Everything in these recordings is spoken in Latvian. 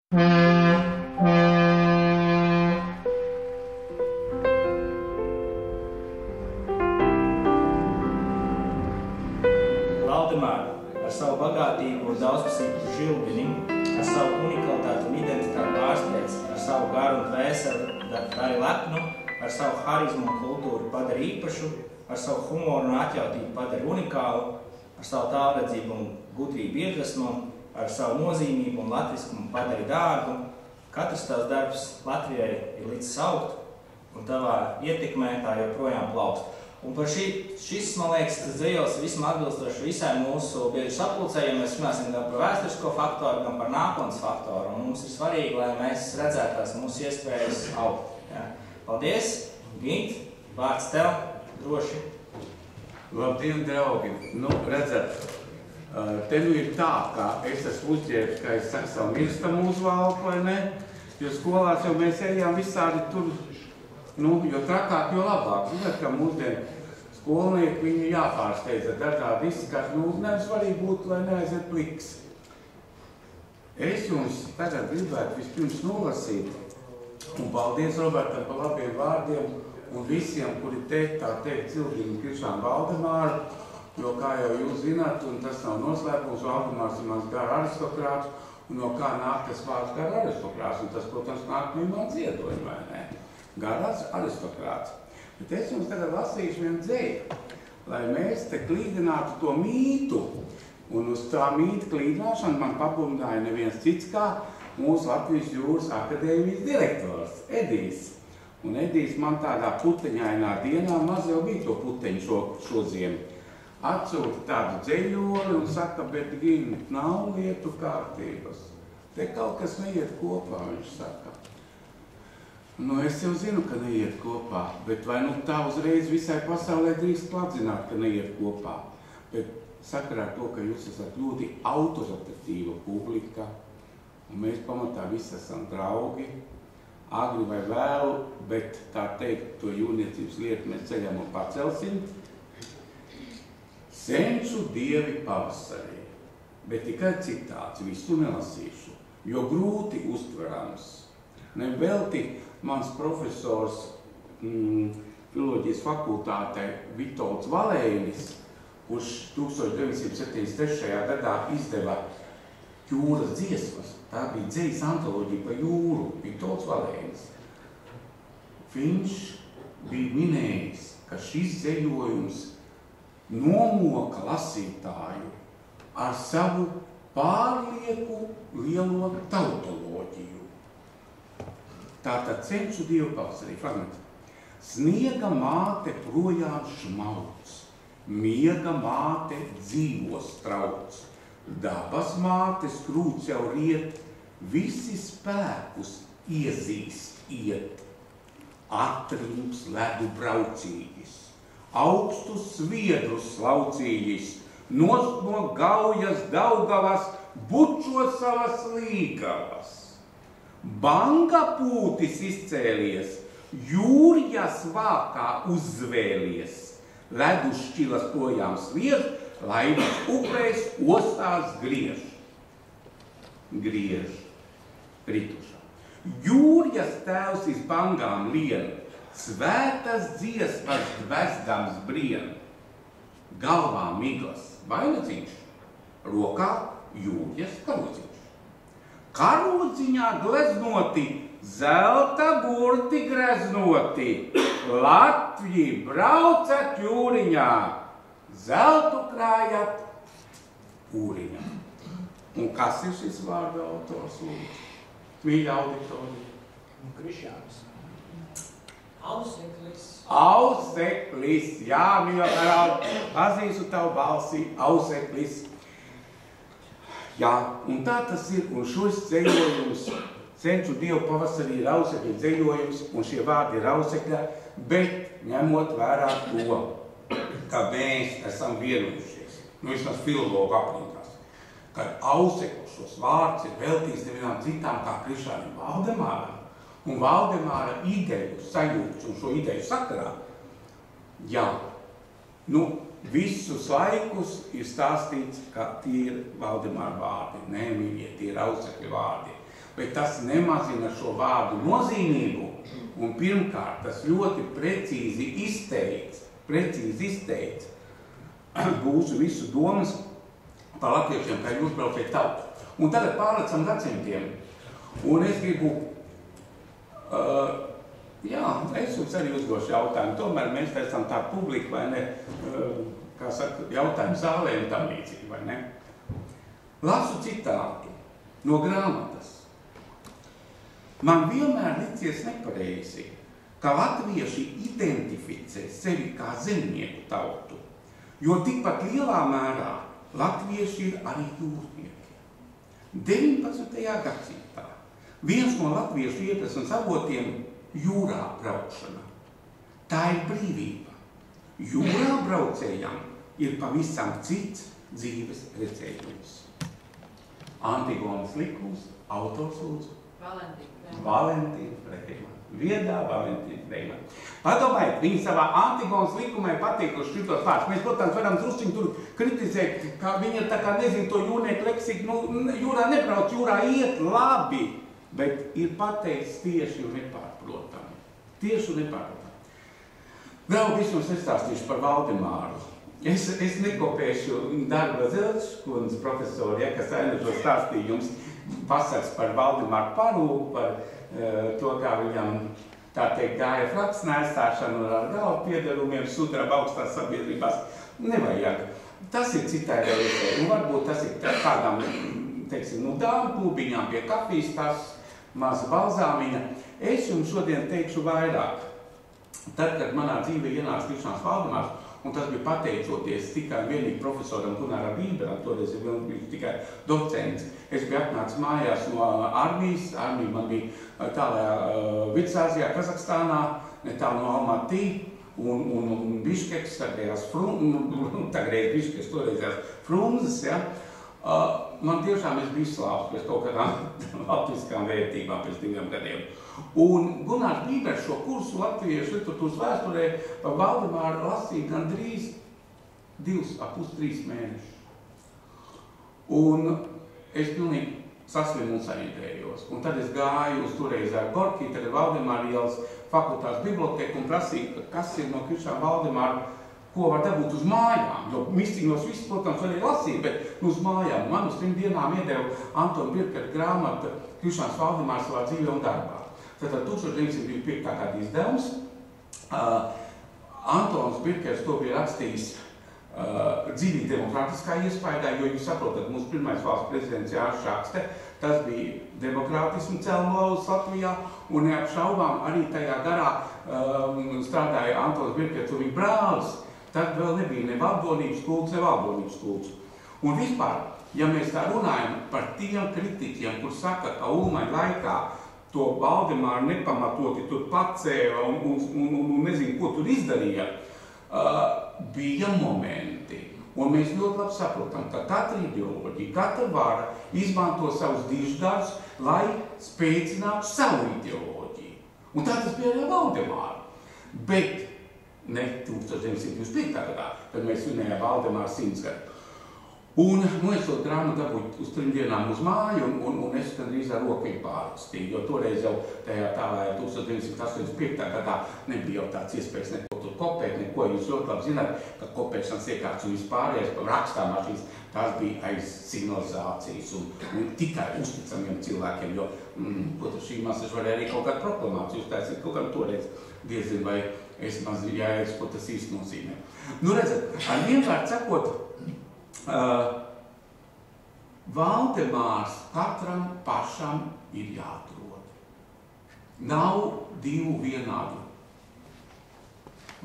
Valdemāra ar savu bagātīgo daudzpusīgu žilbini, ar savu unikalitāti un identitāti pārsteidz, ar savu garu un dvēseli dara lepnu, ar savu harizmu un kultūru padara īpašu, ar savu humoru un atjautību padara unikālu, ar savu tālredzību un gudrību iedvesmo, ar savu nozīmību un latviskumu padara dārgu. Katrs tavs darbs Latvijai ir līdz saukt, un tavā ietekmē tā joprojām plaukst. Un par šis, man liekas, tas dzejos vismaz atbilstoši visai mūsu biedru sapulcē, ja mēs runāsim gan par vēsturisko faktoru, gan par nākotnes faktoru. Un mums ir svarīgi, lai mēs redzētu tās mūsu iespējas augt. Ja. Paldies, Gint, vārds tev, droši. Labdien, draugi! Nu, redzat, te nu ir tā, ka es esmu uzģērbs, ka es savu mirstamu uzvalku, vai ne? Jo skolās jau mēs ejām visādi tur, nu, jo trakāk, jo labāk. Zināt, ka mūsdienu skolnieki viņu jāpārsteidz ar dažādi izskatu. Nu, nevis svarīgi būt, lai neaiziet pliks. Es jums tagad gribētu vispirms nolasīt, un paldies Robertam par labiem vārdiem, un visiem, kuri te, tā teikt, cildīgi Krišānu Valdemāru, jo, kā jau jūs zināt, un tas nav noslēpums, Valdemārs ir mans gara aristokrāts, un no kā nāk tas vārds gara aristokrāts, un tas, protams, nāk no man ziedojuma, vai ne? Garās aristokrāts. Bet es jums tagad lasīšu vienu dzēju, lai mēs te klīdinātu to mītu, un uz tā mīta klīdināšanu man pabundāja neviens cits kā mūsu Latvijas Jūras akadēmijas direktors, Edijs. Un Edijs man tādā puteņainā dienā, maz jau bija to puteņu šodien, atsūta tādu dzeļoli un saka, bet Gin, nav lietu kārtības. Te kaut kas neiet kopā, viņš saka. Nu, es jau zinu, ka neiet kopā, bet vai nu tā uzreiz visai pasaulē drīkst atzināt, ka neiet kopā. Bet sakarā ar to, ka jūs esat ļoti autoritatīva publika, un mēs pamatā visi esam draugi, agri vai vēlu, bet tā teikt, to jūrniecības lietu mēs ceļam un pacelsim. Senču dievi pavasarī, bet tikai citāts, visu nelasīšu, jo grūti uztverams. Nevelti mans profesors filoloģijas fakultātē Vitolds Valēnis, kurš 1973. gadā izdeva jūras dziesmas. Tā bija dzejas antoloģija par jūru, Vitolds Valēnis. Viņš bija minējis, ka šis dzejojums nomoka lasītāju ar savu pārlieku lielo tautoloģiju. Tātad Senču dievu pavasarī fragments. Sniega māte projām šmauc, miega māte dzīvos trauc, dabas mātes krūts jau riet, visi spēkus iezīst iet, atrims ledu braucījis, augstus sviedrus slaucījis, nost no Gaujas Daugavas bučo savas līgavas. Banga pūtis izcēlies, jūrjas vākā uzzvēlies, ledu šķilas projām sviež, laivas upēs ostās griež. Griež, ritušā. Jūrjas tēvs iz bangām lien, svētas dziesmas dvezdams brien. Galvā miglas vainadziņš, rokā jūrjas karodziņš. Karodziņā gleznoti, zelta burti greznoti, Latvji braucat jūriņā, zeltu krājat ūriņā. Un kas ir šis vārda autors, lūdzu? Mīļa auditorija. Krišjāns. Auseklis. Auseklis, jā, mīļa karāli, pazīstu tavu balsi, Auseklis. Jā, un tā tas ir, un šos dzejojums, Senču dievu pavasarī ir Ausekļa dzejojums, un šie vārdi ir Ausekļa, bet ņemot vērā to, ka mēs esam vienojušies, nu vismaz filologu aprindās, ka Auseklis šos vārdus ir veltījis nevienām citām kā Krišānim Valdemāram, un Valdemāra ideju sajūtas un šo ideju sakarā, jā, nu, visus laikus ir stāstīts, ka tie ir Valdemāra vārdi, nē, mīļie, tie ir Ausekļa vārdi. bet tas nemazina šo vārdu nozīmību. Un pirmkārt, tas ļoti precīzi izteic būsu visu domas par latviešiem, kā jūs brauciet tautu. Un tagad pārlecam gadsimtiem. Un es gribu, es jums arī uzdošu jautājumu. Tomēr mēs esam tā publika, vai ne, kā saka, jautājumu zālē un tam līdzīgi, vai ne? Lasu citātu no grāmatas. Man vienmēr licies nepareizi, ka latvieši identificē sevi kā zemnieku tautu, jo tikpat lielā mērā latvieši ir arī jūrnieki. 19. gadsimtā viens no latviešu iedvesmas avotiem jūrā braukšana. Tā ir brīvība. Jūrā braucējam ir pavisam cits dzīves redzējums. Antigonas likums, autors lūdzu. Valentīna Freimana. Viedā Valentīna Freimana. Padomājiet, viņi savā Antigonas likumai pateikuši šitos vārdus. Mēs, protams, varam drusciņu tur kritizēt, ka viņi tā kā nezin to jūrnieku leksiku, jūrā nebrauc, jūrā iet labi, bet ir pateicis tieši un nepārprotami. Tieši un nepārprotami. Vēl es jums nestāstīšu par Valdemāru. Es nekopēšu Darba Zelčkundas profesori, kas ainažo stāstījums pasaks par Valdemāru Parūku, par to, kā viņam, tā teikt, gāja fraks nēstāšanu ar galvu piedarumiem sudraba augstās sabiedrībās. Nevajag. Tas ir citai reizē. Un varbūt tas ir kādām, teiksim, dāmu klubiņām pie kafijas, tās maza balzāmiņa. Es jums šodien teikšu vairāk. Tad, kad manā dzīvē ienāca Krišāns Valdemārs, un tas bija pateicoties tikai vienīgi profesoram Gunāram Vīberam, toreiz ir tikai docents. Es biju atnācis mājās no armijas, armija man bija tālajā Vidusāzijā, Kazahstānā, netālu no Almatī, un Biškeks, tagad Biškeks, toreizējās Frunzes, ja. Man tiešām es biju slāps pēc kaut kādām latviskām vērtībām pēc 2 gadiem. Un Gunārs Vībers šo kursu latviešu literatūras vēsturē par Valdemāru lasīja gandrīz 2,5–3 mēnešus. Un es pilnīgi saslimu un saindējos. Un tad es gāju uz toreizēju Gorkī, tagad Valdemāra ielas fakultātes biblioteku un prasīju, kas ir no Krišāna Valdemāra, ko var dabūt uz mājām. Jo mistīnos viss, protams, varēja lasīt, bet uz mājām. Man uz 3 dienām iedeva Antona Birkera grāmata Krišāns Valdemārs savā dzīvē un darbā. Tātad 1925. gada izdevums. Antons Birkers to bija rakstījis dziļi demokrātiskā iespaidā, jo jūs saprotat, mūsu pirmais valsts prezidents Jānis Šakste, tas bija demokrātismu celmlauz Latvijā, un neapšaubām arī tajā garā strādāja Antons Birkers un viņa brālis. Tad vēl nebija ne valdonības kults, ne valdonības kults. Un vispār, ja mēs tā runājam par tiem kritiķiem, kur saka, ka Ulmaņa laikā to Valdemāru nepamatoti tur pacēla un nezinu, ko tur izdarīja, bija momenti. Un mēs ļoti labi saprotam, ka katra ideoloģija, katra vara izmanto savus diždarus, lai spēcinātu savu ideoloģiju. Un tā tas bija arī Valdemāru. Bet ne 1925. gadā, kad mēs svinējām Valdemāra 100 gadu. Un es to grāmatu dabūju uz 3 dienām uz māju, un es gandrīz ar roku viņu pārrakstīju, jo toreiz jau tajā tālājā 1985. gadā nebija jau tāds iespējas neko tur kopēt, neko. Jūs ļoti labi zināt, ka kopēšanas iekārtas un vispārējais rakstāmašīnas, tās bija aiz signalizācijas un tikai uzticamiem cilvēkiem, jo, protams, šī masaža varēja arī kaut kādu proklamāciju uztaisīt, kaut kādu toreiz diezin, vai es maz jāiedz, ko tas īsti nozīmē. Nu, redzat, ar vienkārt sakot, Valdemārs katram pašam ir jāatrod. Nav 2 vienādu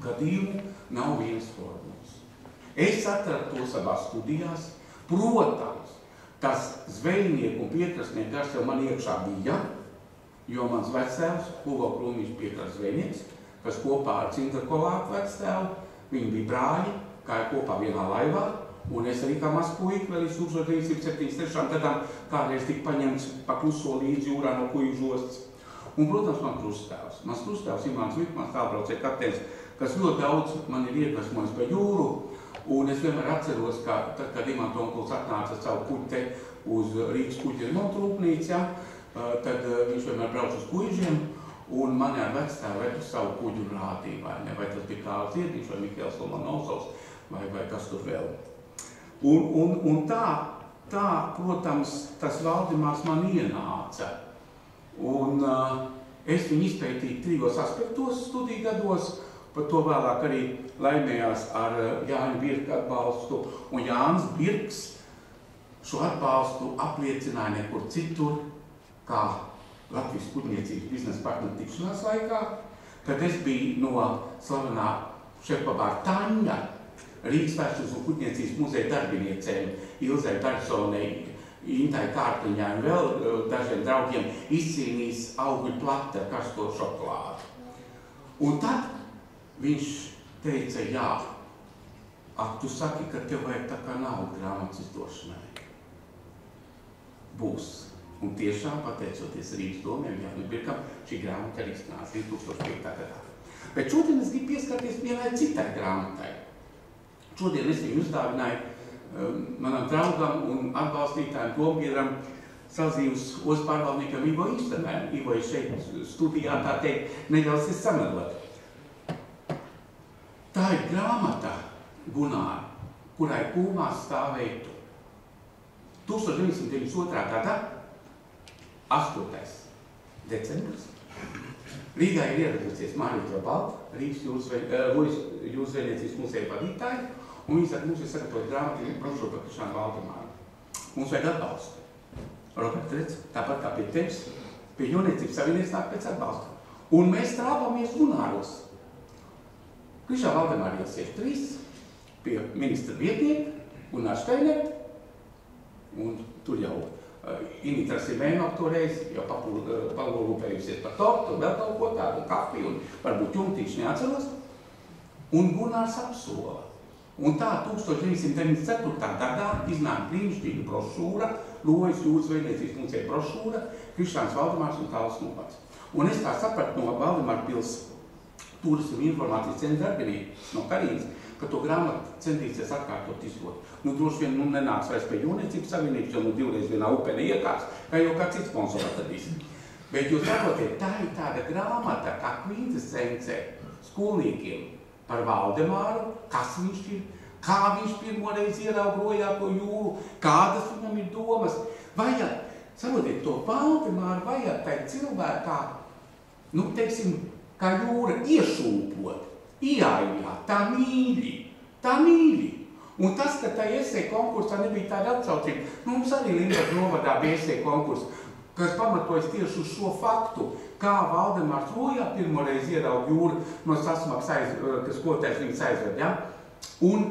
gadījumu, nav vienas formulas. Es atradu to savās studijās. Protams, tas zvejnieku un piekrastnieku gars jau man iekšā bija, jo mans vectēvs, Hugo Krūmiņš piekrasts zvejnieks, kas kopā ar Cintrakovātu vectēvu, viņi bija brāļi, kāja kopā vienā laivā, un es arī kā maz puika vēl iz 1973. gadām kādreiz tika paņemts pa kluso līdzi jūrā no Kuižu ostas. Un, protams, man krusttēvs. Mans krusttēvs Imants Vikmans, tālbraucēja kapteinis, kas ļoti daudz man ir iedvesmojis par jūru, un es vienmēr atceros, ka tad, kad Imants onkuls atnāca savu kuģi uz Rīgas kuģi remontu rūpnīcu, tad viņš vienmēr brauc uz kuģiem, un mani ar vecstāvu ved uz savu kuģu rādīju, vai tas bija Kārlis Ziediņš, vai Mikēls Lomonosovs, vai kas tur vēl. Un tā, protams, tas Valdemārs man ienāca. Un es viņu izpētīju 3 aspektos studiju gados, par to vēlāk arī laimējās ar Jāņa Birka atbalstu, un Jānis Birks šo atbalstu apliecināja nekur citur, kā Latvijas kuģniecības biznesa partneru tikšanās laikā, kad es biju no slavenā šefpavāra Taņa, Rīgas vēstures un kuģniecības muzeja darbiniecēm, Ilzai Personai, Intai Kārtiņai un vēl dažiem draugiem izcīnījis augļu plati ar karsto šokolādi. Un tad viņš teica, jā, tu saki, ka tev vajag tā kā naudu grāmatas izdošanai. Būs. Un tiešām, pateicoties Rīgas domiem, Jānim Birkam, šī grāmata arī iznāca 2005. gadā. Bet šodien es gribu pieskarties vienai citai grāmatai. Šodien es viņu uzdāvināju manam draugam un atbalstītājiem dombiedram Salzīvas ostas pārvaldniekam Ivo Īstenēm. Ivo ir šeit studijā, tā teikt, neļaus es samelot. Tā ir grāmata, Gunār, kurai kūmā stāvēja tu. 1992. gada 8. decembris. Rīgā ir ieradusies Mārīta Balta, Rīgas jūras zvejniecības muzeja vadītāja, un viņi saka, mums ir sagatavot grāmatu brošūru par Krišānu Valdemāru. Mums vajag atbalstu. Roberts redz, tāpat kā pie tevis, pie Jūrniecības savienības nāk pēc atbalsta. Un mēs strāvamies Gunāros. Krišāna Valdemāra iesies 3 pie ministra vietnieka, Gunār Šteinert, un tur jau Inita Simēnova toreiz jau palūpējusies par tortu, vēl kaut ko tādu, kafiju, un varbūt jumtīši neatceros, un Gunārs apsola. Un tā 1994. gadā iznāk brīnišķīga brošūra, Lojas jūras zvejniecības muzeja brošūra, Krišāns Valdemārs un Tāls novads. Un es tā sapratu no Valdemāra pils turismu informācijas centra darbinieki no Karīnas, ka to grāmatu centīsies atkārtot izdot. Nu, droši vien nenāks vairs pie Jūrniecības savienības, jo 2 reizes vienā upē neiekārs, kā jau kāds cits sponsors atradīs. Bet jūs saprotiet, tā ir tāda grāmata, kā kvintesence skolniekiem par Valdemāru, kas viņš ir, kā viņš pirmoreiz ierauga Rojāko jūru, kādas viņam ir domas. Vajag, saprotiet, to Valdemāru vajag tai cilvēkā, nu, teiksim, kā jūra iešūpot, ieaijā, tā mīļi. Un tas, ka tā esēja konkursā nebija tāda atsaucība, mums arī Limbaģa novadā bija esēja konkurss, kas pamatojas tieši uz šo faktu, kā Valdemārs Rojā pirmoreiz ierauga jūru no sasmaks, kas skolotājs viņas aizved, ja? Un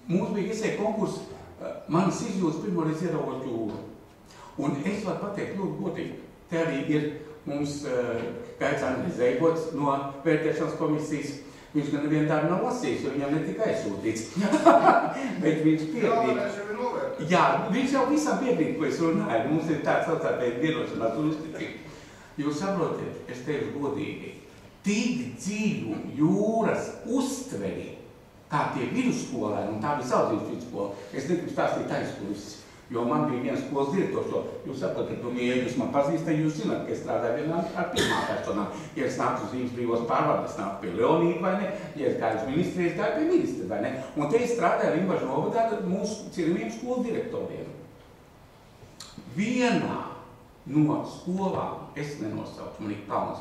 mums bija esēja konkurss, manas izjūtas pirmoreiz ieraugot jūru. Un es varu pateikt ļoti godīgi, te arī ir mums Gaits Andris Zeibots no vērtēšanas komisijas. Viņš gan nevienu tādu nav lasījis, jo viņam netika aizsūtīts. Bet viņš piekrīt. Jā, viņš jau visam piekrīt, ko es runāju. Mums ir tāds saucātais vienošanās un uzticība. Jūs saprotiet, es teikšu godīgi, tik dziļu jūras uztveri, kā tie vidusskolēni, un tā bija Salzīves vidusskola. Es negribu stāstīt aizkulises, jo man bija viens skolas direktors, jūs saprotat, ja jūs man pazīstat, jūs zināt, ka es strādāju vienā ar pirmā personām. Ja es nāku uz Rīgas brīvos pārvaldes, es nāku pie Leonīda, vai ne? Ja es gāju uz ministriju, es gāju pie ministra, vai ne? Un te es strādāju Limbažu novadā ar mūsu cienījumiem skolu direktoriem. Vienā no skolām, es nenosaucu, man ir pelns,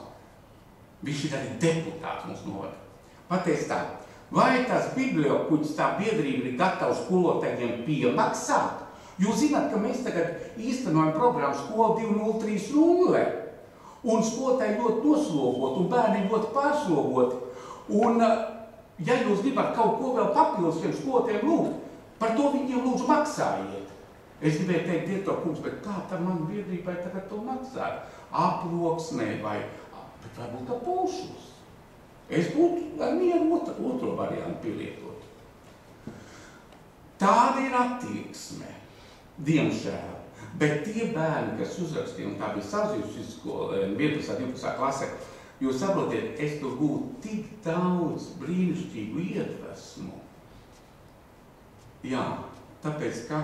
viņš ir arī deputāts mūsu novada. Pateic tā, vai tas bibliokuģis tā biedrība ir gatavs skolotājiem piemaksāt? Jūs zināt, ka mēs tagad īstenojam programmu Skola 2030, un skolotāji ļoti noslogot, un bērni ļoti pārslogot. Un, ja jūs gribat kaut ko vēl papildus šiem skolotājiem lūgt, par to viņiem lūdzu maksājiet. Es gribēju teikt, direktor kungs, bet kā tam man biedrībai tagad to maksāt? Aploksnē vai, bet varbūt ar pulšus. Es būtu ar mieru otro variantu pielietot. Tāda ir attieksme. Diemžēl, bet tie bērni, kas uzrakstīja, un tā bija Salzīves vidusskola, 11. 12. klase, jūs saprotiet, es tur gūtu tik daudz brīnišķīgu iedvesmu. Jā, tāpēc, ka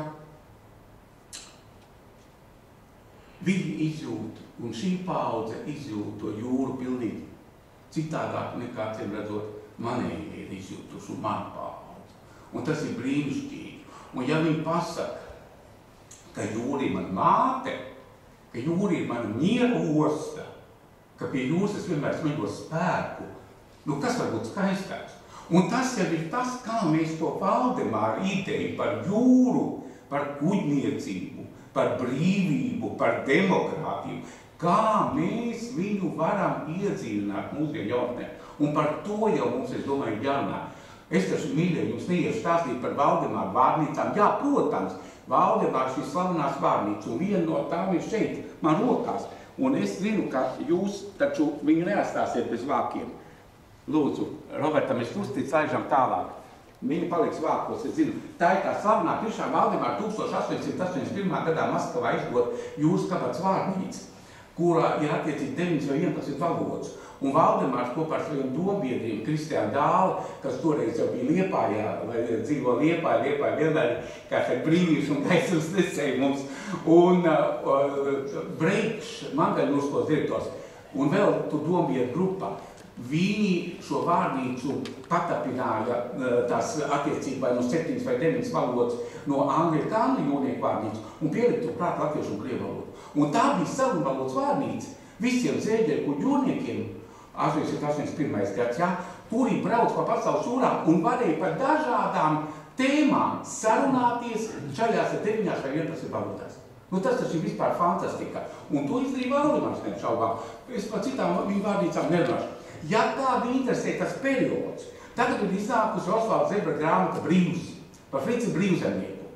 viņi izjūt Un šī paudze izjūt to jūru pilnīgi citādāk nekā, ciem redzot, manējie ir izjūtuši un man paudze. Un tas ir brīnišķīgi. Un ja viņi pasaka, ka jūra ir man māte, ka jūra ir mana miera osta, ka pie jūras es vienmēr smeļos spēku, nu kas var būt skaistāks? Un tas jau ir tas, kā mēs to Valdemāra ideju par jūru, par kuģniecību, par brīvību, par demokrātiju, kā mēs viņu varam iedzīvināt mūsdienu jaunatnē. Un par to jau mums, es domāju, jārunā. Es taču, mīļie, jums neiešu stāstīt par Valdemāra vārnīcām. Jā, protams, Valdemārs šīs slavenās vārnīcas, un viena no tām ir šeit, man rokās. Un es zinu, ka jūs taču viņu neatstāsiet bez vākiem. Lūdzu, Robertam, es uztic aižam tālāk. Viņa paliks vākos, es zinu. Tā ir tā slavenā Krišā Valdemāra 1881. gadā Maskavā izdot Jūras kabatas vārnīca, kurā ir attiecīgi 9 vai 11 valodas. Un Valdemārs kopā ar saviem dombiedriem, Kristiānu Dāli, kas toreiz jau bija Liepājā, vai dzīvo Liepājā vienmēr kā brīvības un gaismas nesēja mums, un Breiks, Mangaļnurskos direktors, un vēl tu dombiedru grupā. Viņi šo vārnīcu patapināja tās attiecībā no 7 vai 9 valodas no angļu jūrnieku vārnīcu un pieliktu prāt latviešu un krievu valodu. Un tā bija sarunvalodas vārnīca visiem zēģeļu jūrniekiem 881. gads, jā, kuri brauc pa pasaules jūrām un varēja par dažādām tēmām sarunāties šajās 9 vai 11 valodās. Nu, tas taču ir vispār fantastika. Un to izdarīja Valdemārs neapšaubām. Es par citām viņu vārnīcām nerunāšu. Ja kādu interesē tas periods, tagad ir iznākusi Osvalda Zebra grāmata Brīvs, par Frici Brīvzemnieku.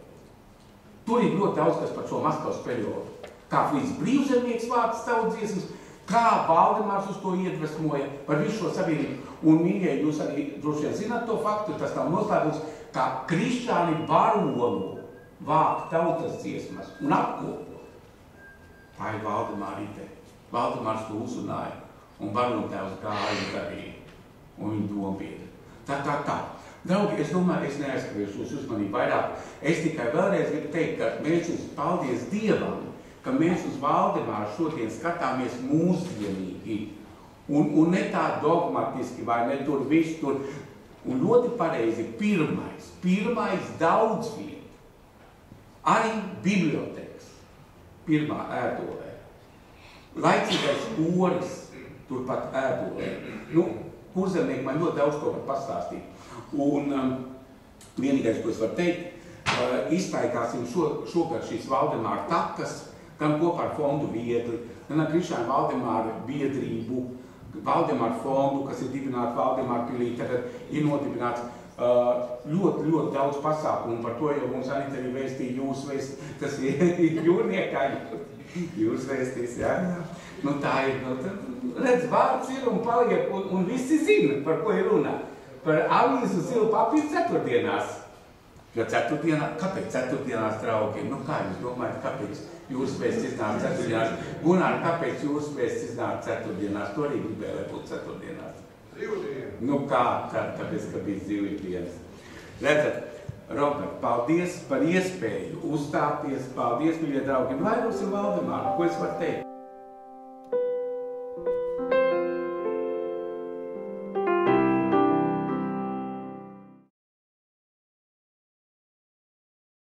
Tur ir ļoti daudz kas par šo Maskavas periodu. Kā Fricis Brīvzemnieks vārds savu dziesmas, kā Valdemārs uz to iedvesmoja par visu šo sabiedrību. Un, mīļie, jūs arī droši vien zināt to faktu, tas nav noslēgums, kā krišķāni baronu vāk tautas dziesmas un apkopo. Tā ir Valdemāra ideja. Valdemārs to uzrunāja. Un baronotēvs gāja darīja, un viņa dombiedri. Tā. Draugi, es domāju, es neaizskavēšu jūs uzmanību vairāk. Es tikai vēlreiz gribu teikt, ka mēs uz paldies Dievam, ka mēs uz Valdemāru šodien skatāmies mūsdienīgi. Un ne tā dogmatiski, vai ne tur viss tur. Un ļoti pareizi pirmais daudz vieta. Arī biblioteks, pirmā ēdolē. Laicīgais koris, turpat ēdolē. Nu, kurzemnieki man ļoti daudz ko var pastāstīt. Un vienīgais, ko es varu teikt, iztaigāsim šogad šīs Valdemāra takas, gan kopā ar fondu Viedli, gan ar Krišānu Valdemāra biedrību, Valdemāra fondu, kas ir dibināta Valdemāra pilī, tagad ir nodibināts ļoti daudz pasākumu. Par to jau mums arī vēstīja Jūras vēstīs, tas ir jūrniekāji. Jūs vēstīs, jā. Nu tā ir, redz, vārds ir un paliek, un visi zina, par ko ir runā. Par avīzu zilu papīru ceturtdienās. Jo ceturtdienā, kāpēc ceturtdienās, draugi? Nu kā jūs domājat, kāpēc Jūras vēsts iznāk ceturtdienās? Gunār, kāpēc Jūras vēsts iznāk ceturtdienās? To arī gribēja, lai būtu ceturtdienās. Dzīvdienas. Nu kā, tāpēc, ka bija dzīvdienas. Redzat, Robert, paldies par iespēju uzstāties. Paldies, mīļie draugi. Vairos ir Valdemāra, ko es varu teikt?